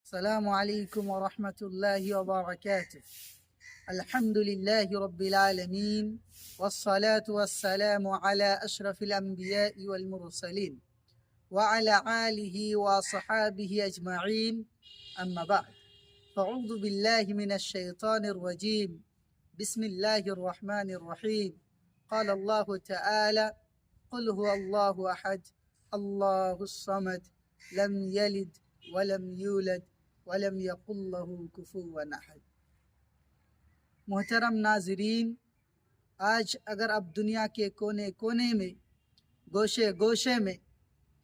السلام عليكم ورحمة الله وبركاته. الحمد لله رب العالمين والصلاة والسلام على أشرف الأنبياء والمرسلين وعلى آله وصحابه أجمعين. أما بعد، فأعوذ بالله من الشيطان الرجيم. بسم الله الرحمن الرحيم. قال الله تعالى: قل هو الله أحد الله الصمد لم يلد ولم يولد ولم يقل له كفوا أحد. محترم ناظرین، آج اگر آپ دنیا کے کونے کونے میں، گوشے گوشے میں،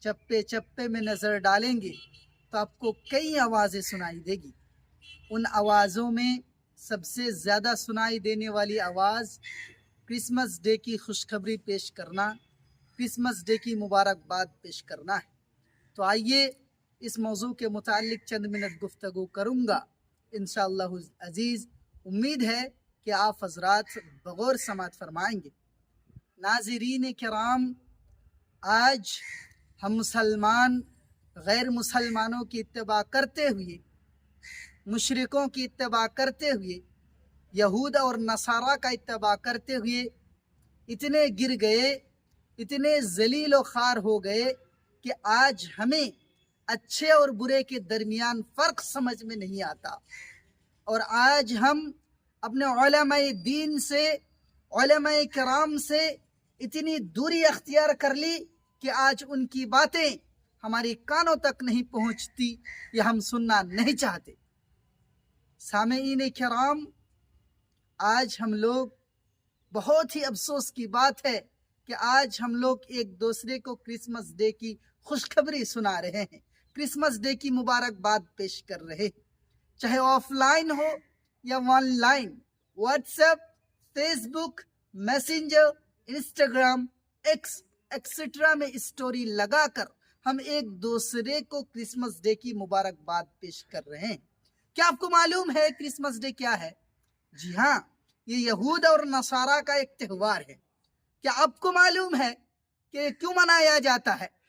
چپے چپے میں نظر ڈالیں گے تو آپ کو کئی آوازیں سنائی دے گی. ان آوازوں میں سب سے زیادہ سنائی دینے والی آواز کرسمس ڈے کی خوشخبری پیش کرنا، کرسمس ڈے کی مبارکباد پیش کرنا ہے. تو آئیے اس موضوع کے متعلق چند منٹ گفتگو کروں گا انشاءاللہ عزیز. امید ہے کہ آپ حضرات بغور سماعت فرمائیں گے. ناظرین کرام، آج ہم مسلمان غیر مسلمانوں کی اتباع کرتے ہوئے، مشرکوں کی اتباع کرتے ہوئے، یہود اور نصارہ کا اتباع کرتے ہوئے اتنے گر گئے، اتنے ذلیل و خوار ہو گئے کہ آج ہمیں اچھے اور برے کے درمیان فرق سمجھ میں نہیں آتا. اور آج ہم اپنے علماء دین سے، علماء کرام سے اتنی دوری اختیار کر لی کہ آج ان کی باتیں ہماری کانوں تک نہیں پہنچتی یا ہم سننا نہیں چاہتے. سامعین کرام، آج ہم لوگ، بہت ہی افسوس کی بات ہے کہ آج ہم لوگ ایک دوسرے کو کرسمس ڈے کی خوشخبری سنا رہے ہیں، کرسمس ڈے کی مبارکباد پیش کر رہے ہیں، چاہے آف لائن ہو یا online. WhatsApp, Facebook, messenger, Instagram, X extra میں اسٹوری لگا کر ہم ایک دوسرے کو کرسمس ڈے کی مبارکباد پیش کر رہے ہیں. کیا آپ کو معلوم ہے کرسمس ڈے کیا ہے؟ جی ہاں، یہ یہود اور نصارہ کا ایک تہوار ہے. کیا آپ کو معلوم ہے کہ کیوں منایا جاتا ہے؟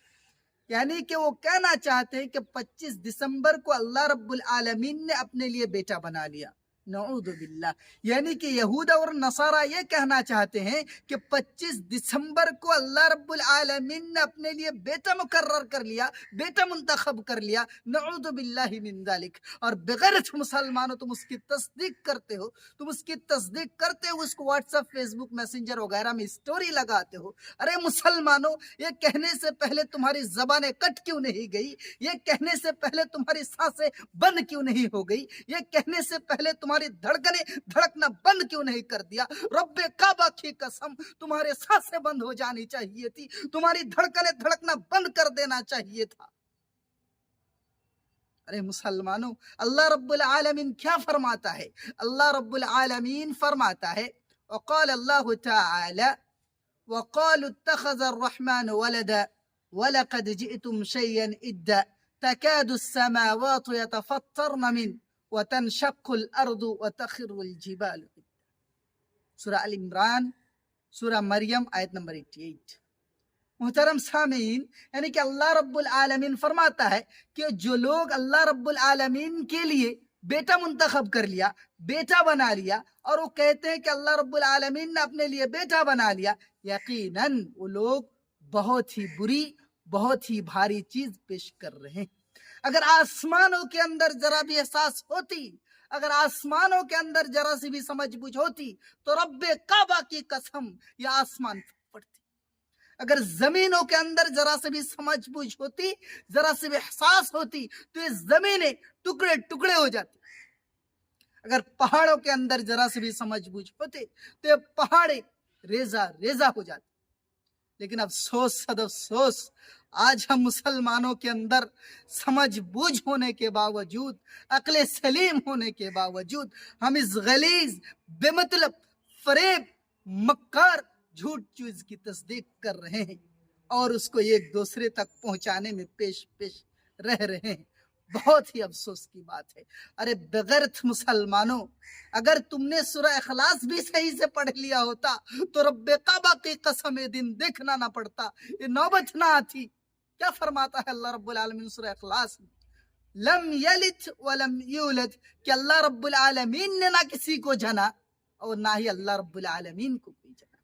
یعنی کہ وہ کہنا چاہتے ہیں کہ 25 دسمبر کو اللہ رب العالمین نے اپنے لیے بیٹا بنا لیا. نعوذ باللہ. یعنی کہ یہود اور نصارہ یہ کہنا چاہتے ہیں کہ 25 دسمبر کو اللہ رب العالمین نے اپنے لیے بیٹا مقرر کر لیا، بیٹا منتخب کر لیا. نعوذ باللہ من ذالک. اور بغیر مسلمانوں تم اس کی تصدیق کرتے ہو، تم اس کی تصدیق کرتے ہو، اس کو what's app, Facebook, messenger وغیرہ میں اسٹوری لگاتے ہو. ارے مسلمانوں، یہ کہنے سے پہلے تمہاری زبانیں کٹ کیوں نہیں گئی؟ یہ کہنے سے پہلے تمہاری سانسیں بند کیوں نہیں ہو گئی؟ یہ کہنے سے پہلے تمہاری دھڑکنیں دھڑکنا بند کیوں نہیں کر دیا؟ رب کعبہ کی قسم، تمہارے سانسیں بند ہو جانی چاہیے تھی، تمہاری دھڑکنیں دھڑکنا بند کر دینا چاہیے تھا. ارے مسلمانوں، اللہ رب العالمین کیا فرماتا ہے؟ اللہ رب العالمین فرماتا ہے، وقال اللہ تعالی: وقالوا اتخذ الرحمن ولدا ولقد جئتم شيئا إدا تكاد السماوات يتفطرن منه وتنشق الأرض وتخر الجبال. سورہ ال عمران، سورہ مریم، آیت نمبر 88. محترم سامعین، یعنی کہ اللہ رب العالمین فرماتا ہے کہ جو لوگ اللہ رب العالمین کے لیے بیٹا منتخب کر لیا، بیٹا بنا لیا، اور وہ کہتے ہیں کہ اللہ رب العالمین نے اپنے لیے بیٹا بنا لیا، یقیناً وہ لوگ بہت ہی بری، بہت ہی بھاری چیز پیش کر رہے ہیں. اگر آسمانوں کے اندر ذرا بھی احساس ہوتی، اگر آسمانوں کے اندر ذرا سی بھی سمجھ بوجھ ہوتی تو رب کعبہ کی قسم یہ آسمان پھٹتی. اگر زمینوں کے اندر ذرا سے بھی سمجھ بوجھ ہوتی، ذرا سے بھی احساس ہوتی تو یہ زمینیں ٹکڑے ٹکڑے ہو جاتی. اگر پہاڑوں کے اندر ذرا سے بھی سمجھ بوجھ ہوتے تو یہ پہاڑیں ریزہ ریزہ ہو جاتی. لیکن افسوس صد افسوس، آج ہم مسلمانوں کے اندر سمجھ بوجھ ہونے کے باوجود، عقل سلیم ہونے کے باوجود، ہم اس غلیظ، بے مطلب، فریب، مکار، جھوٹ چیز کی تصدیق کر رہے ہیں اور اس کو ایک دوسرے تک پہنچانے میں پیش رہ رہے ہیں. بہت ہی افسوس کی بات ہے. ارے بغیرت مسلمانوں، اگر تم نے سورہ اخلاص بھی صحیح سے پڑھ لیا ہوتا تو رب کعبہ کی قسم یہ دن دیکھنا نہ پڑتا، یہ نوبت نہ آتی. کیا فرماتا ہے اللہ رب العالمین سورہ اخلاص میں؟ لم یلد ولم یولد کہ اللہ رب العالمین نے نہ کسی کو جنا اور نہ ہی اللہ رب العالمین کو کوئی جنا.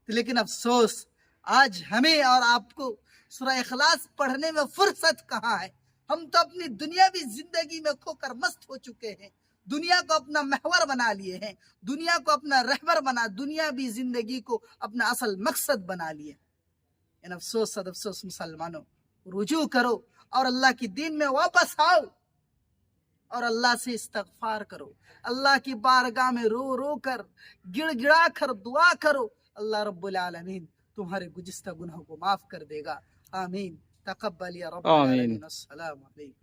لیکن افسوس آج ہمیں اور آپ کو سورہ اخلاص پڑھنے میں فرصت کہاں ہے. ہم تو اپنی دنیاوی زندگی میں کھو کر مست ہو چکے ہیں, دنیا کو اپنا محور بنا لیے ہیں, دنیا کو اپنا رہبر بنا, دنیاوی زندگی کو اپنا اصل مقصد بنا لیے. ان افسوس صد افسوس مسلمانوں, رجوع کرو اور اللہ کی دین میں واپس آؤ اور اللہ سے استغفار کرو, اللہ کی بارگاہ میں رو رو کر گڑ گڑا کر دعا کرو. اللہ رب العالمین تمہارے گزشتہ گناہوں کو معاف کر دے گا. آمین. تقبل یا رب آمین. العالمین. السلام علیکم.